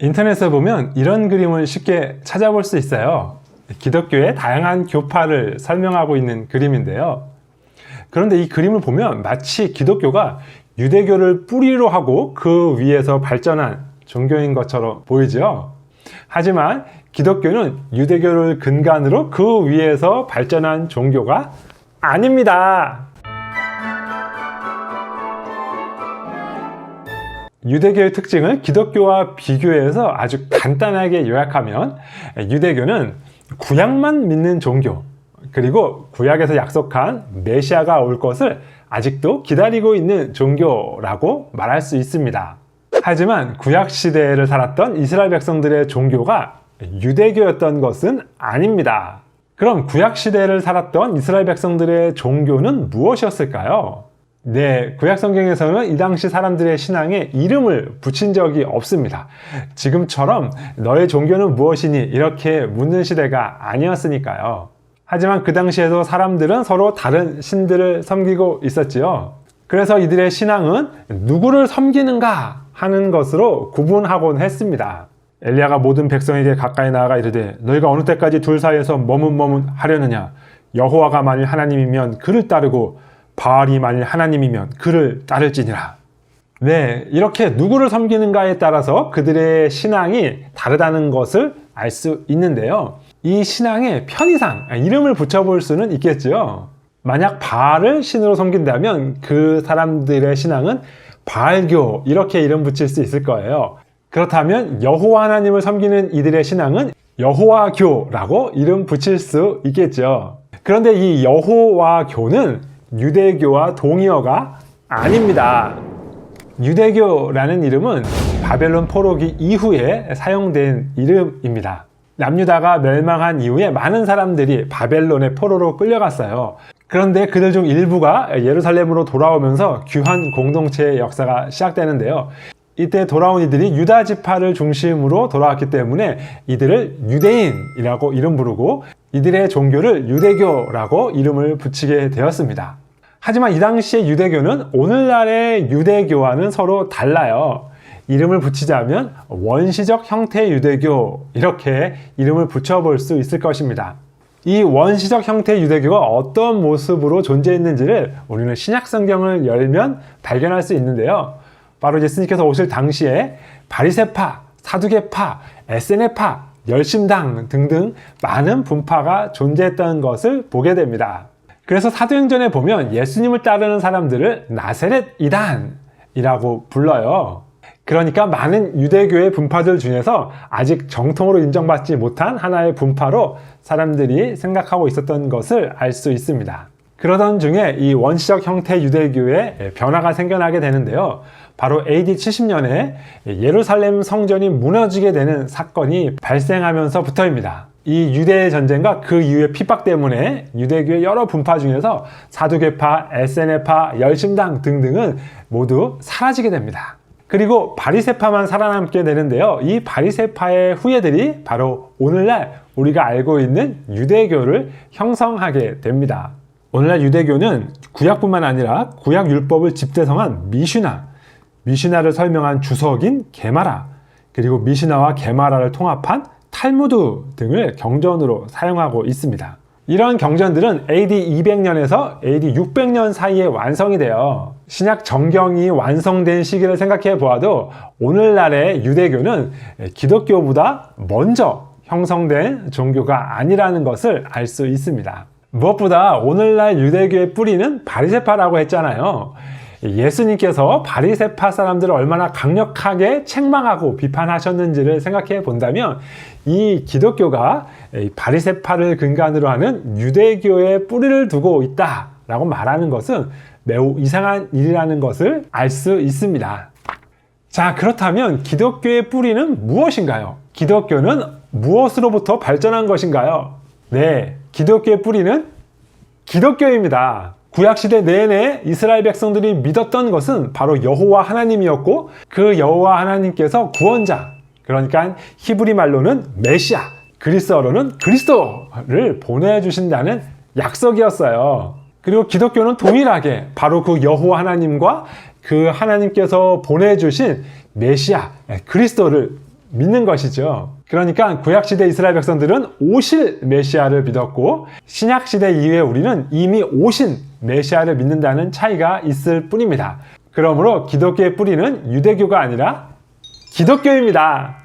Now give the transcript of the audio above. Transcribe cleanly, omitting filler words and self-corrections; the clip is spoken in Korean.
인터넷에 보면 이런 그림을 쉽게 찾아볼 수 있어요. 기독교의 다양한 교파를 설명하고 있는 그림인데요. 그런데 이 그림을 보면 마치 기독교가 유대교를 뿌리로 하고 그 위에서 발전한 종교인 것처럼 보이죠. 하지만 기독교는 유대교를 근간으로 그 위에서 발전한 종교가 아닙니다. 유대교의 특징을 기독교와 비교해서 아주 간단하게 요약하면 유대교는 구약만 믿는 종교, 그리고 구약에서 약속한 메시아가 올 것을 아직도 기다리고 있는 종교라고 말할 수 있습니다. 하지만 구약 시대를 살았던 이스라엘 백성들의 종교가 유대교였던 것은 아닙니다. 그럼 구약 시대를 살았던 이스라엘 백성들의 종교는 무엇이었을까요? 네, 구약 성경에서는 이 당시 사람들의 신앙에 이름을 붙인 적이 없습니다. 지금처럼 너의 종교는 무엇이니? 이렇게 묻는 시대가 아니었으니까요. 하지만 그 당시에도 사람들은 서로 다른 신들을 섬기고 있었지요. 그래서 이들의 신앙은 누구를 섬기는가 하는 것으로 구분하곤 했습니다. 엘리야가 모든 백성에게 가까이 나아가 이르되 너희가 어느 때까지 둘 사이에서 머뭇머뭇하려느냐? 여호와가 만일 하나님이면 그를 따르고 바알이 만일 하나님이면 그를 따를지니라. 네, 이렇게 누구를 섬기는가에 따라서 그들의 신앙이 다르다는 것을 알 수 있는데요. 이 신앙의 편의상 이름을 붙여볼 수는 있겠죠. 만약 바알을 신으로 섬긴다면 그 사람들의 신앙은 바알교 이렇게 이름 붙일 수 있을 거예요. 그렇다면 여호와 하나님을 섬기는 이들의 신앙은 여호와교라고 이름 붙일 수 있겠죠. 그런데 이 여호와교는 유대교와 동의어가 아닙니다. 유대교라는 이름은 바벨론 포로기 이후에 사용된 이름입니다. 남유다가 멸망한 이후에 많은 사람들이 바벨론의 포로로 끌려갔어요. 그런데 그들 중 일부가 예루살렘으로 돌아오면서 귀환 공동체의 역사가 시작되는데요. 이때 돌아온 이들이 유다 지파를 중심으로 돌아왔기 때문에 이들을 유대인이라고 이름 부르고 이들의 종교를 유대교라고 이름을 붙이게 되었습니다. 하지만 이 당시의 유대교는 오늘날의 유대교와는 서로 달라요. 이름을 붙이자면 원시적 형태의 유대교 이렇게 이름을 붙여볼 수 있을 것입니다. 이 원시적 형태의 유대교가 어떤 모습으로 존재했는지를 우리는 신약 성경을 열면 발견할 수 있는데요. 바로 예수님께서 오실 당시에 바리새파, 사두개파, 에세네파, 열심당 등등 많은 분파가 존재했던 것을 보게 됩니다. 그래서 사도행전에 보면 예수님을 따르는 사람들을 나세렛 이단이라고 불러요. 그러니까 많은 유대교의 분파들 중에서 아직 정통으로 인정받지 못한 하나의 분파로 사람들이 생각하고 있었던 것을 알 수 있습니다. 그러던 중에 이 원시적 형태 유대교의 변화가 생겨나게 되는데요. 바로 AD 70년에 예루살렘 성전이 무너지게 되는 사건이 발생하면서부터입니다. 이 유대 전쟁과 그 이후의 핍박 때문에 유대교의 여러 분파 중에서 사두개파, 에세네파, 열심당 등등은 모두 사라지게 됩니다. 그리고 바리새파만 살아남게 되는데요. 이 바리새파의 후예들이 바로 오늘날 우리가 알고 있는 유대교를 형성하게 됩니다. 오늘날 유대교는 구약뿐만 아니라 구약 율법을 집대성한 미슈나를 설명한 주석인 게마라, 그리고 미슈나와 게마라를 통합한 탈무드 등을 경전으로 사용하고 있습니다. 이런 경전들은 AD 200년에서 AD 600년 사이에 완성이 돼요. 신약 정경이 완성된 시기를 생각해 보아도 오늘날의 유대교는 기독교보다 먼저 형성된 종교가 아니라는 것을 알 수 있습니다. 무엇보다 오늘날 유대교의 뿌리는 바리새파라고 했잖아요. 예수님께서 바리새파 사람들을 얼마나 강력하게 책망하고 비판하셨는지를 생각해 본다면 이 기독교가 바리새파를 근간으로 하는 유대교의 뿌리를 두고 있다라고 말하는 것은 매우 이상한 일이라는 것을 알 수 있습니다. 자, 그렇다면 기독교의 뿌리는 무엇인가요? 기독교는 무엇으로부터 발전한 것인가요? 네, 기독교의 뿌리는 기독교입니다. 구약시대 내내 이스라엘 백성들이 믿었던 것은 바로 여호와 하나님이었고 그 여호와 하나님께서 구원자, 그러니까 히브리 말로는 메시아, 그리스어로는 그리스도를 보내주신다는 약속이었어요. 그리고 기독교는 동일하게 바로 그 여호와 하나님과 그 하나님께서 보내주신 메시아, 그리스도를 믿는 것이죠. 그러니까 구약시대 이스라엘 백성들은 오실 메시아를 믿었고 신약시대 이후에 우리는 이미 오신 메시아를 믿는다는 차이가 있을 뿐입니다. 그러므로 기독교의 뿌리는 유대교가 아니라 기독교입니다.